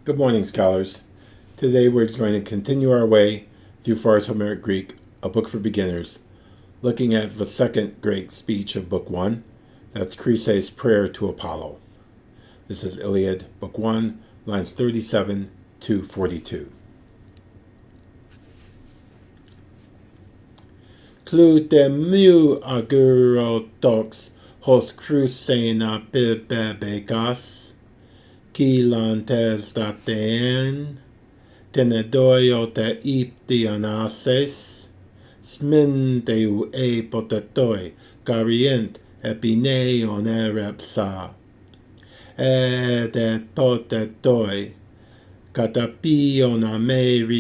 Good morning, scholars. Today we're going to continue our way through Pharr's Homeric Greek, a book for beginners, looking at the second great speech of Book 1. That's Chryses' prayer to Apollo. This is Iliad, Book 1, lines 37 to 42. Klute mu agurotox hos kreusein ἀμφιβέβηκας, kilantes datein, tenedoio te iptianases, sminteu potetoi, garient epineion ἔρεψα, edet potetoi, καταπίον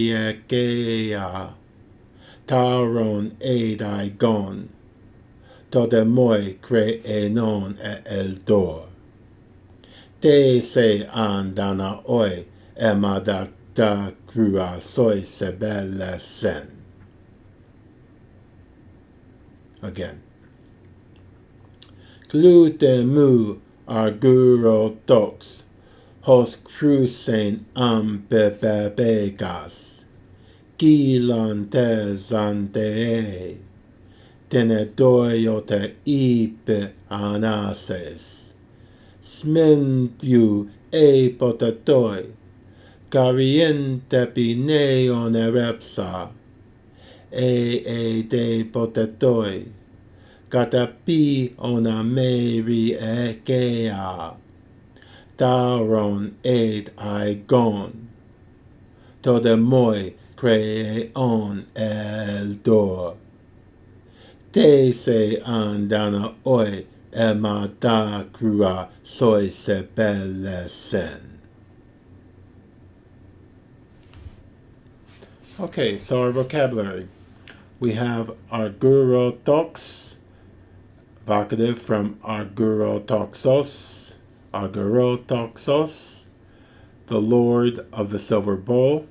έκηα, τάρον aigon, τοδεμoi κραιαίνον εντος. Tείσειαν δαναoi αίματα κρουασoi σε βέλεσσιν. Again. Klute mu agurotox hos kreusein ἀμφιβέβηκας, kilantes antei, tenedoio te iptianases, sminteu potetoi, garient epineion ἔρεψα, edet potetoi, καταπίον έκηα, τάρον aigon, τοδεμoi κραιαίνον εντος. Tείσειαν δαναoi αίματα κρουασoi σε βέλεσσιν. Okay, so our vocabulary. We have agurotox, vocative from agurotoxos, the Lord of the silver bowl.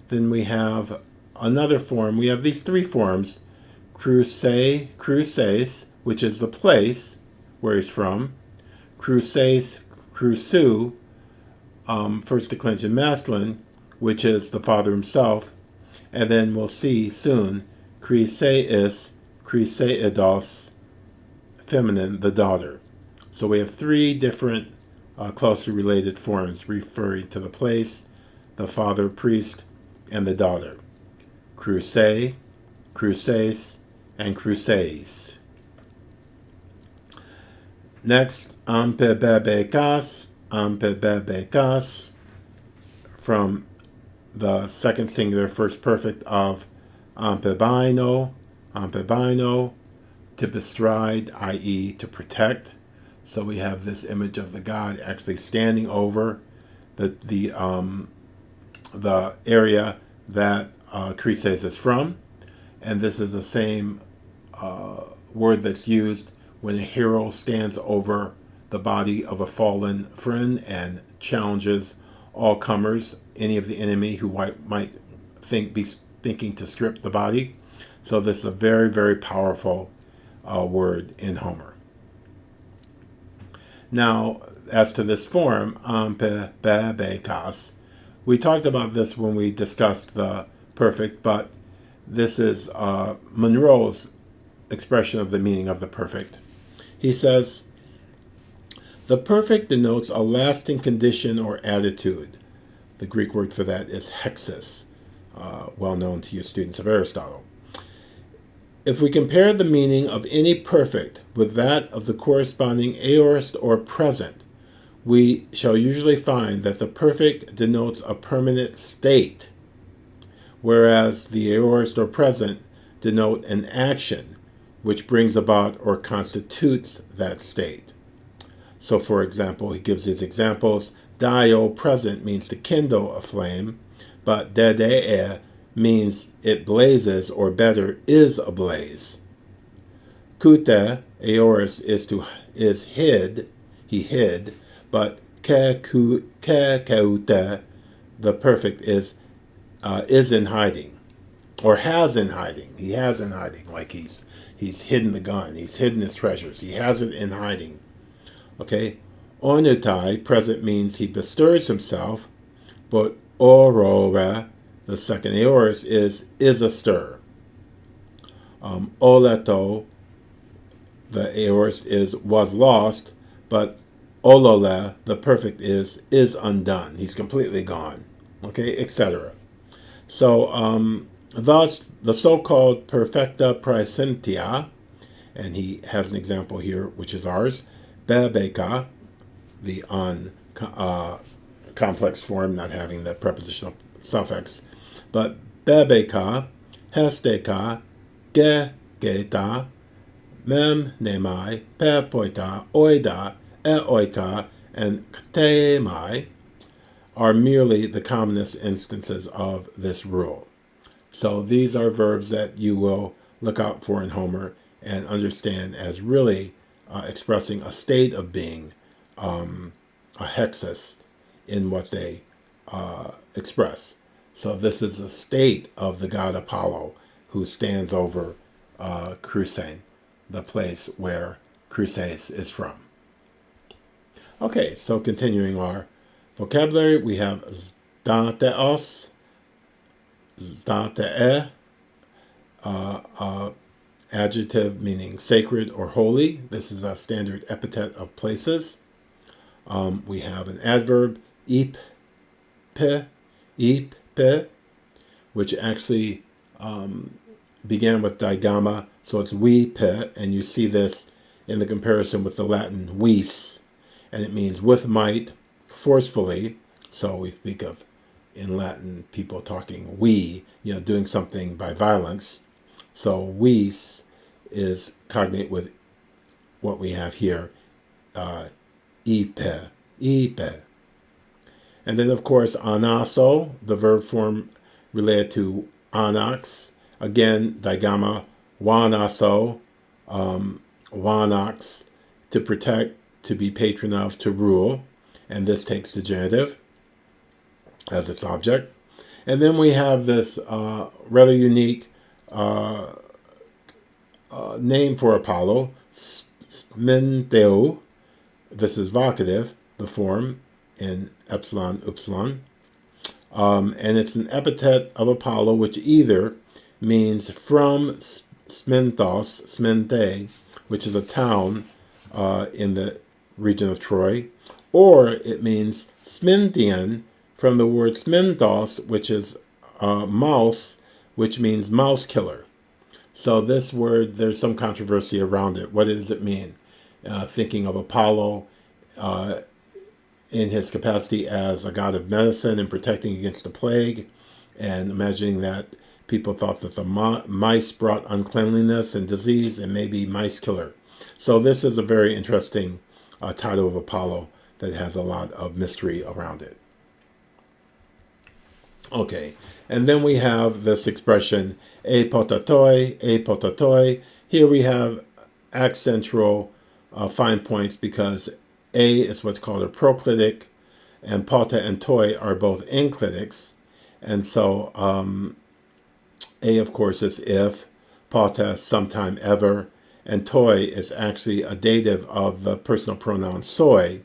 Then we have another form. We have these three forms: Chryses, which is the place where he's from; Chryses, Chrysu, first declension masculine, which is the father himself, and then we'll see soon Chryseis, Chrysedos, feminine, the daughter. So we have three different closely related forms referring to the place, the father, priest, and the daughter. Chryse, Chryses, and Chryses. Next, ἀμφιβέβηκας, from the second singular first perfect of ἀμφιβέβηκο, to bestride, i.e. to protect. So we have this image of the god actually standing over the area that Chryses is from, and this is the same word that's used when a hero stands over the body of a fallen friend and challenges all comers, any of the enemy who might be thinking to strip the body. So this is a very, very powerful word in Homer. Now, as to this form, ἀμφιβέβηκας, we talked about this when we discussed the perfect, but this is Monro's expression of the meaning of the perfect. He says, the perfect denotes a lasting condition or attitude. The Greek word for that is hexis, well known to you students of Aristotle. If we compare the meaning of any perfect with that of the corresponding aorist or present, we shall usually find that the perfect denotes a permanent state, whereas the aorist or present denote an action which brings about or constitutes that state. So, for example, he gives these examples. Dio present means to kindle a flame, but dedee means it blazes, or better, is ablaze. Kute, aorist, is hid, he hid, but keute, the perfect, is in hiding, or has in hiding. He has in hiding, like he's hidden the gun, he's hidden his treasures, he has it in hiding. Okay, Onutai, present, means he bestirs himself, but orora, the second aorist, is a stir. Oleto, the aorist, was lost, but olole, the perfect, is undone. He's completely gone. Okay, etc. So, thus, the so-called perfecta praesentia, and he has an example here, which is ours, ӓρεψα, the complex form, not having the prepositional suffix, but Äρεψα, hesteca, γέγετα, nemai, pepoita, oida, ėκηα, and ktemai are merely the commonest instances of this rule. So these are verbs that you will look out for in Homer and understand as really expressing a state of being, a hexis in what they express. So this is a state of the god Apollo who stands over Creusein, the place where Creuseis is from. Okay, so continuing our vocabulary, we have zάθεος, ζάθεε, adjective meaning sacred or holy. This is a standard epithet of places. We have an adverb, ύπε, which actually began with digamma, so it's wepe, and you see this in the comparison with the Latin vis, and it means with might, forcefully. So we speak of, in Latin, people talking doing something by violence. So vis is cognate with what we have here, ύπε. And then, of course, anaso, the verb form related to anax. Again, digamma, wanaso, wanax, to protect, to be patron of, to rule. And this takes the genitive as its object. And then we have this rather unique name for Apollo, Smintheu. This is vocative, the form in epsilon, upsilon. And it's an epithet of Apollo, which either means from Sminthos, Sminthe, which is a town in the region of Troy, or it means Sminthian, from the word Sminthos, which is mouse, which means mouse killer. So this word, there's some controversy around it. What does it mean? Thinking of Apollo in his capacity as a god of medicine and protecting against the plague, and imagining that people thought that the mice brought uncleanliness and disease, and maybe mice killer. So this is a very interesting title of Apollo that has a lot of mystery around it. Okay, and then we have this expression, potatoi. Here we have accentual fine points because A is what's called a proclitic, and pota and toi are both enclitics. And so A, of course, is if, pota, sometime, ever, and toi is actually a dative of the personal pronoun soi,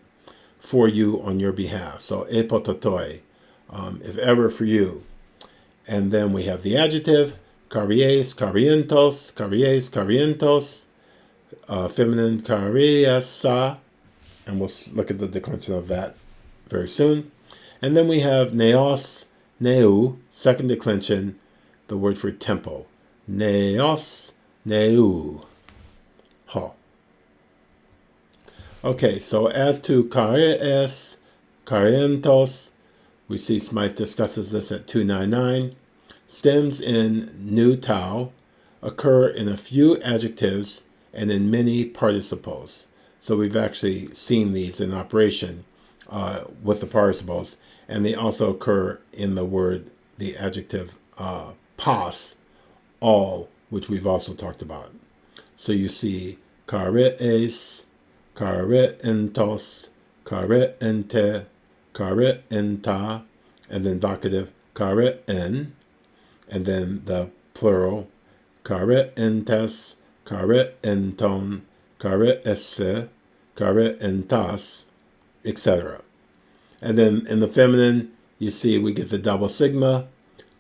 for you, on your behalf. So potatoi, if ever, for you. And then we have the adjective, charies, charientos, feminine chariesa, and we'll look at the declension of that very soon. And then we have neos, neu, second declension, the word for tempo. Neos, neu. Ha. Okay, so as to charies, charientos, we see Smythe discusses this at 299. Stems in nu tau occur in a few adjectives and in many participles. So we've actually seen these in operation with the participles, and they also occur in the adjective pas, all, which we've also talked about. So you see charies, charientos, chariente, charienta, and then vocative chariên, and then the plural charientes, charienton, chariesse, charientas, etc. And then in the feminine, you see we get the double sigma,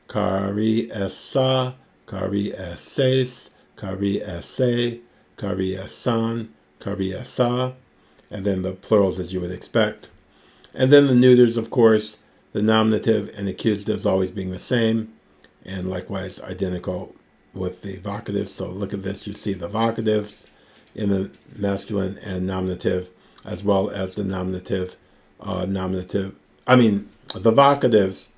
kariesa, karieses, kariese, kariesan, kariesa, and then the plurals as you would expect. And then the neuters, of course, the nominative and accusatives always being the same, and likewise identical with the vocatives. So look at this, you see the vocatives in the masculine and nominative, as well as the the vocatives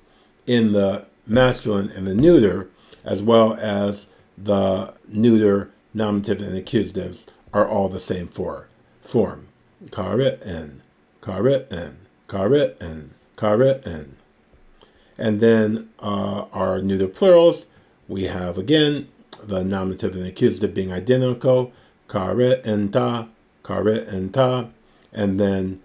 in the masculine and the neuter, as well as the neuter, nominative, and accusatives are all the same form. Krēʻen, krēʻen, krēʻen, krēʻen. And then our neuter plurals, we have again the nominative and accusative being identical, krēʻenta, krēʻenta, and then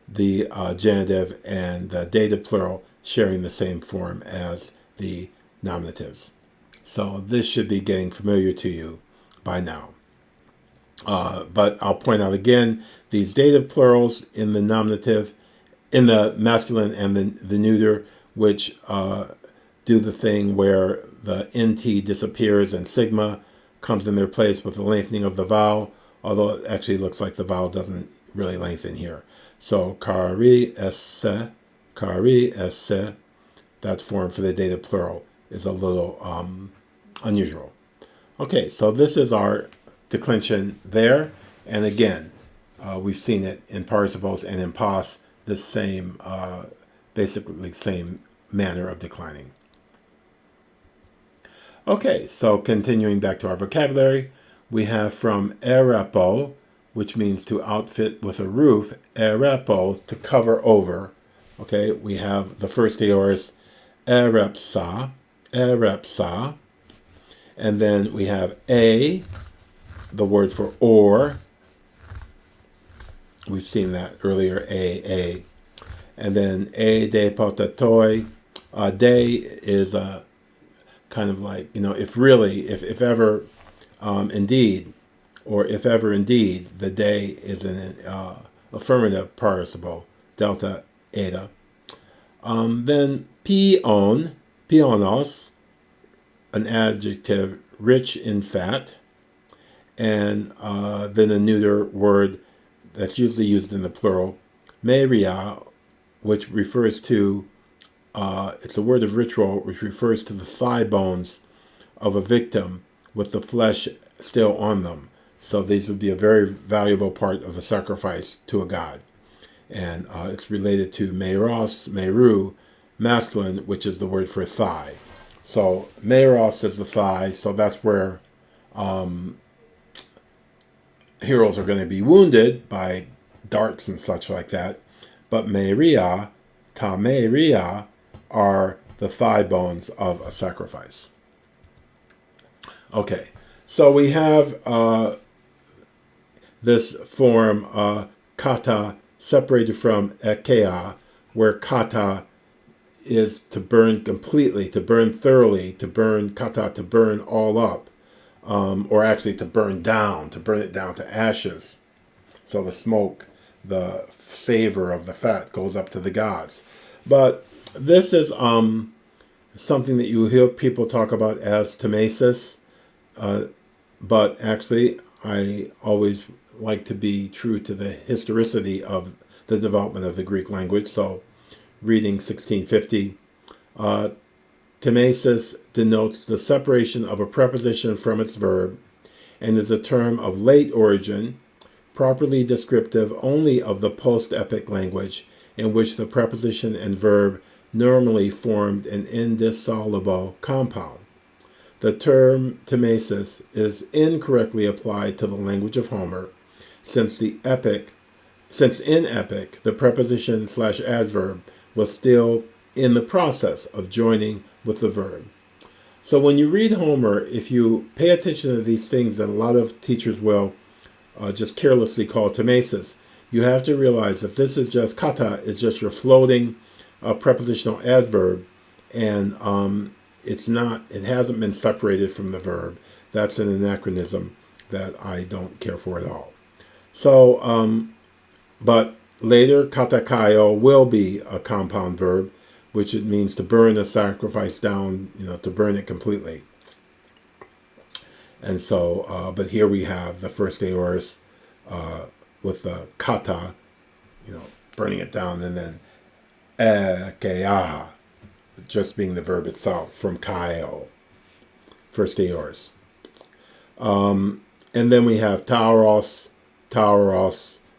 the genitive and the dative plural sharing the same form as the nominatives. So this should be getting familiar to you by now. But I'll point out again, these dative plurals in the nominative, in the masculine and the neuter, which do the thing where the NT disappears and sigma comes in their place with the lengthening of the vowel, although it actually looks like the vowel doesn't really lengthen here. So kariese, kariese, that form for the dative plural is a little unusual. Okay, so this is our declension there. And again, we've seen it in participles and in pos, the same, basically same manner of declining. Okay, so continuing back to our vocabulary, we have from ērepo, which means to outfit with a roof, ērepo, to cover over. Okay, we have the first aorist, ēreψa, ēreψa, and then we have the word for or. We've seen that earlier, a. And then de potatoi. De is a kind of like, if really, if ever, indeed, or if ever indeed, the de is an affirmative participle, delta, eta. Then pionos, an adjective rich in fat, and then a neuter word that's usually used in the plural, meria, which refers to, it's a word of ritual, which refers to the thigh bones of a victim with the flesh still on them. So these would be a very valuable part of the sacrifice to a god. And it's related to meros, meru, masculine, which is the word for thigh. So meros is the thigh, so that's where heroes are going to be wounded by darts and such like that. But meria, ta meria, are the thigh bones of a sacrifice. Okay, so we have this form, kata, separated from έτηα, where kata is to burn completely, to burn thoroughly, to burn kata, to burn all up, or actually to burn it down to ashes. So the smoke, the savor of the fat goes up to the gods. But this is something that you hear people talk about as temesis, but actually I always like to be true to the historicity of the development of the Greek language. So reading 1650, temesis denotes the separation of a preposition from its verb and is a term of late origin, properly descriptive only of the post-epic language in which the preposition and verb normally formed an indissoluble compound. The term temesis is incorrectly applied to the language of Homer, since in epic the preposition / adverb was still in the process of joining with the verb. So when you read Homer, if you pay attention to these things that a lot of teachers will just carelessly call temesis, you have to realize that this is just kata, is just your floating prepositional adverb, and it hasn't been separated from the verb. That's an anachronism that I don't care for at all. So, but Later, κατακαΐω will be a compound verb, which it means to burn a sacrifice down, to burn it completely. And so, but here we have the first aorist with the κατα, burning it down, and then ἔκηα, just being the verb itself from kaio, first aorist. And then we have tauros,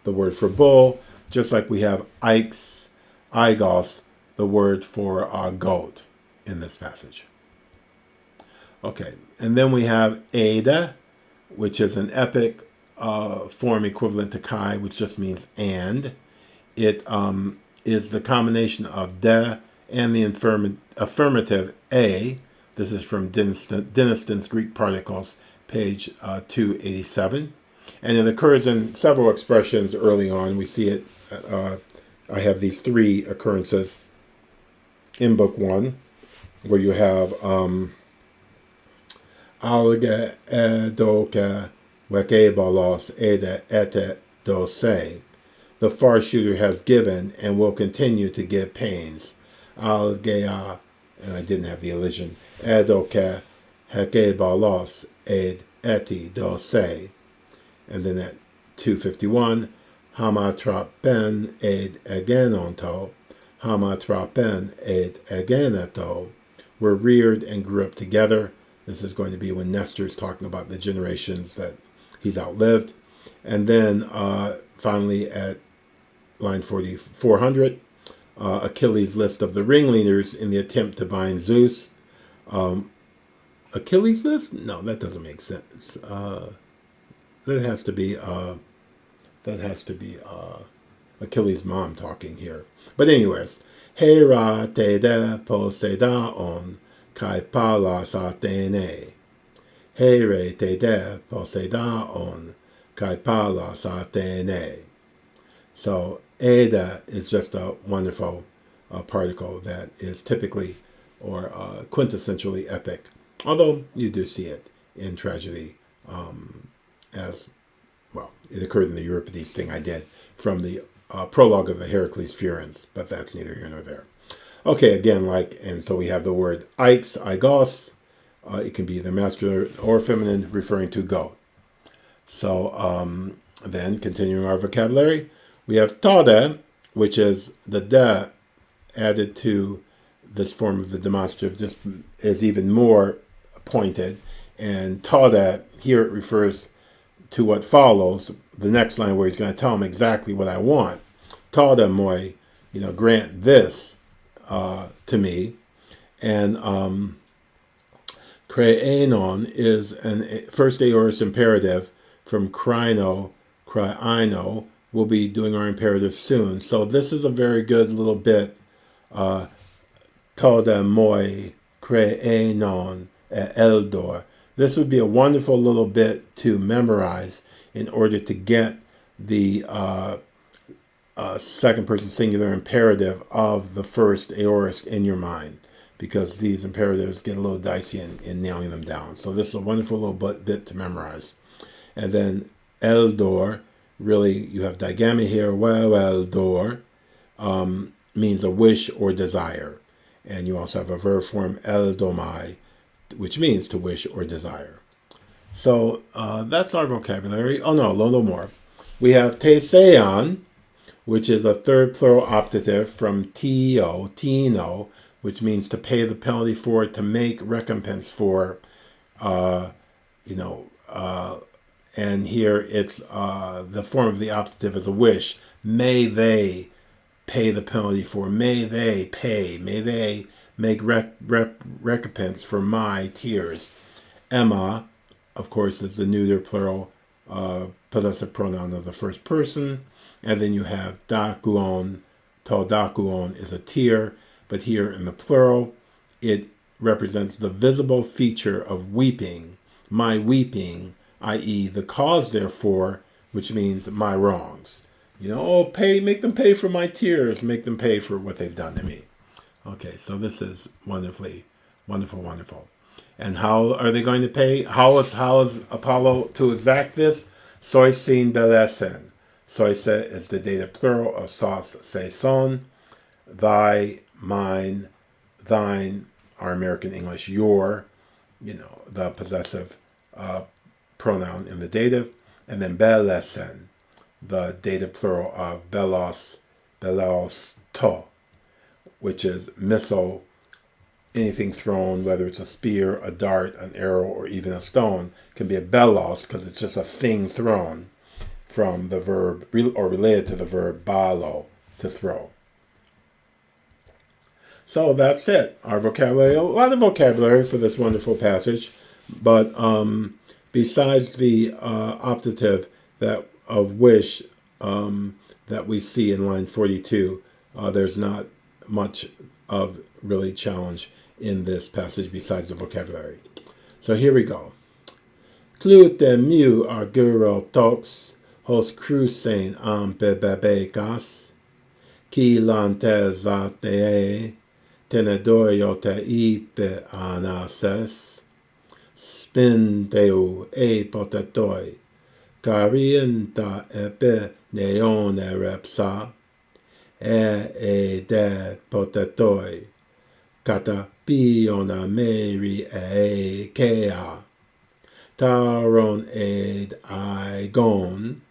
the word for bull, just like we have aigos, the word for goat in this passage. Okay, and then we have eda, which is an epic form equivalent to kai, which just means and. It is the combination of de and the affirmative a. This is from Dynaston's Greek Particles, page 287. And it occurs in several expressions early on. We see it, I have these three occurrences in book 1, where you have alge edoke wekebalos ede ete dose. The Pharr shooter has given and will continue to give pains. Algea, and I didn't have the elision, edoke hekebalos ed eti dose. And then at 251, hamatrapen ed egenonto, hamatrapen ed egeneto, were reared and grew up together. This is going to be when Nestor's talking about the generations that he's outlived. And then finally at line 400, Achilles' list of the ringleaders in the attempt to bind Zeus. Achilles' list? No, that doesn't make sense. That has to be Achilles' mom talking here. But anyways, Hera te de Poseidaon kai palas Athene. Here te de Poseidaon kai palas Athene. So Eda is just a wonderful particle that is typically or quintessentially epic. Although you do see it in tragedy as, well, it occurred in the Euripides thing I did from the prologue of the Heracles Furens, but that's neither here nor there. Okay, again, and so we have the word aigos. It can be either masculine or feminine, referring to goat. So then, continuing our vocabulary, we have tode, which is the de added to this form of the demonstrative, just is even more pointed. And tode, here it refers to what follows, the next line where he's going to tell him exactly what I want. Tode moi, grant this to me. And crαιήνον is an first aorist imperative from crαιήνω, crαιαίνω. We'll be doing our imperative soon. So this is a very good little bit. Tode moi crαιήνον eldor. This would be a wonderful little bit to memorize in order to get the second person singular imperative of the first aorist in your mind, because these imperatives get a little dicey in nailing them down. So this is a wonderful little bit to memorize. And then eldor, really you have digamy here, eldor, means a wish or desire. And you also have a verb form eldomai, which means to wish or desire. So that's our vocabulary. Oh no, a little more. We have teissian, which is a third plural optative from tínω, which means to pay the penalty for, to make recompense for, and here it's the form of the optative is a wish. May they pay the penalty for, may they pay, may they make recompense for my tears. Emma, of course, is the neuter plural possessive pronoun of the first person. And then you have dakuon. To dakuon is a tear, but here in the plural, it represents the visible feature of weeping. My weeping, i.e. the cause therefore, which means my wrongs. Make them pay for my tears, make them pay for what they've done to me. Okay, so this is wonderful. And how are they going to pay? How is Apollo to exact this? Soisin vélessin. Soise is the dative plural of sos, se, son. Thy, mine, thine, our American English, your, the possessive pronoun in the dative. And then vélessin, the dative plural of velos, to, which is missile, anything thrown, whether it's a spear, a dart, an arrow, or even a stone, can be a velos because it's just a thing thrown from the verb, or related to the verb vάλλω, to throw. So that's it. Our vocabulary, a lot of vocabulary for this wonderful passage, but besides the optative of wish that we see in line 42, there's not much of really challenge in this passage besides the vocabulary. So here we go. Klute mu arguro tox hos crucein ἀμφιβέβηκας ki lantezate tenedorio te ipe anases spindeu potatoi karienta epe neon ἔρεψα potatoi κατα μέρι ἔκηα τάρον gon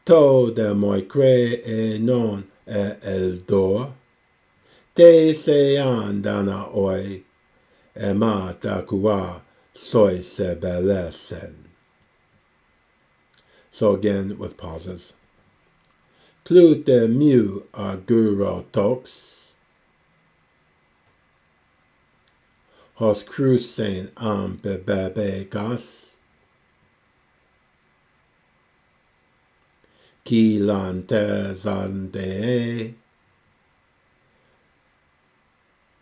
to de moi κραιαίνον εντος τείσειαν oi αίμα σε βέλεσσιν. So again with pauses. Klute mu arguro tox hos crucein ἀμφιβέβηκας ki lantezate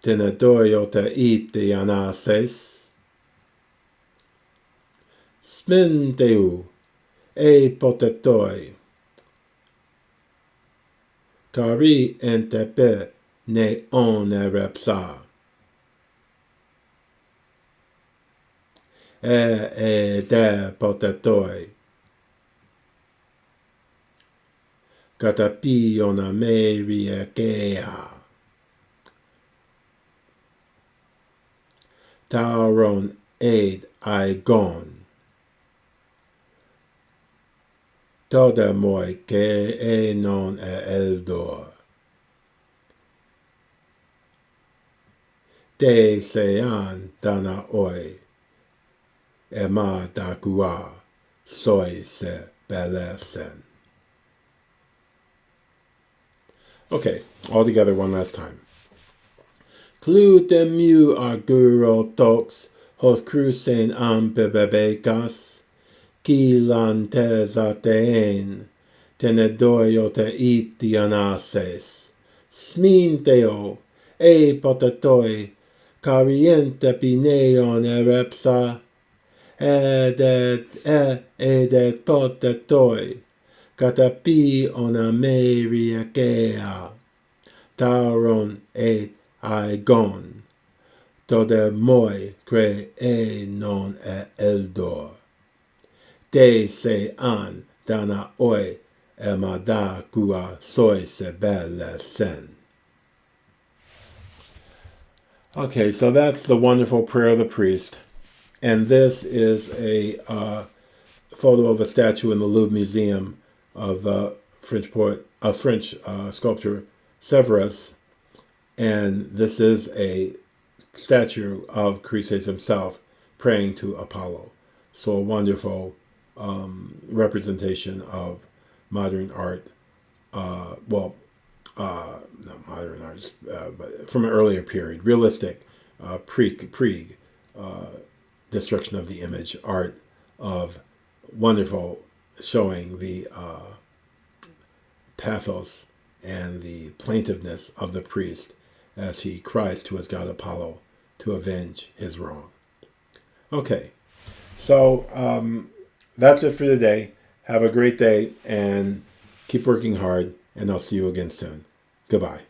tenedorio te ipe anases spindeu potatoi karienta epe neon ἔρεψα potatoi κατα μέρι ἔκηα τάρον gon to de moi κραιαίνον εντος τείσειαν oi αίμα σε βέλεσσιν. Okay, all together one last time. Klute mu arguro tox hos crucein ἀμφιβέβηκας ki lantezate tenedorio te ipe anases spindeu potatoi karienta epe neon ἔρεψα potatoi κατα μέρι ἔκηα τάρον gon to de moi κραιαίνον εντος τείσειαν oi αίμα σε βέλεσσιν. Okay, so that's the wonderful prayer of the priest. And this is a photo of a statue in the Louvre Museum of French sculptor Severus. And this is a statue of Chryses himself praying to Apollo. So a wonderful representation of modern art. Not modern art, but from an earlier period, realistic, destruction of the image art of wonderful, showing the pathos and the plaintiveness of the priest as he cries to his god Apollo to avenge his wrong. Okay, so that's it for today. Have a great day and keep working hard, and I'll see you again soon. Goodbye.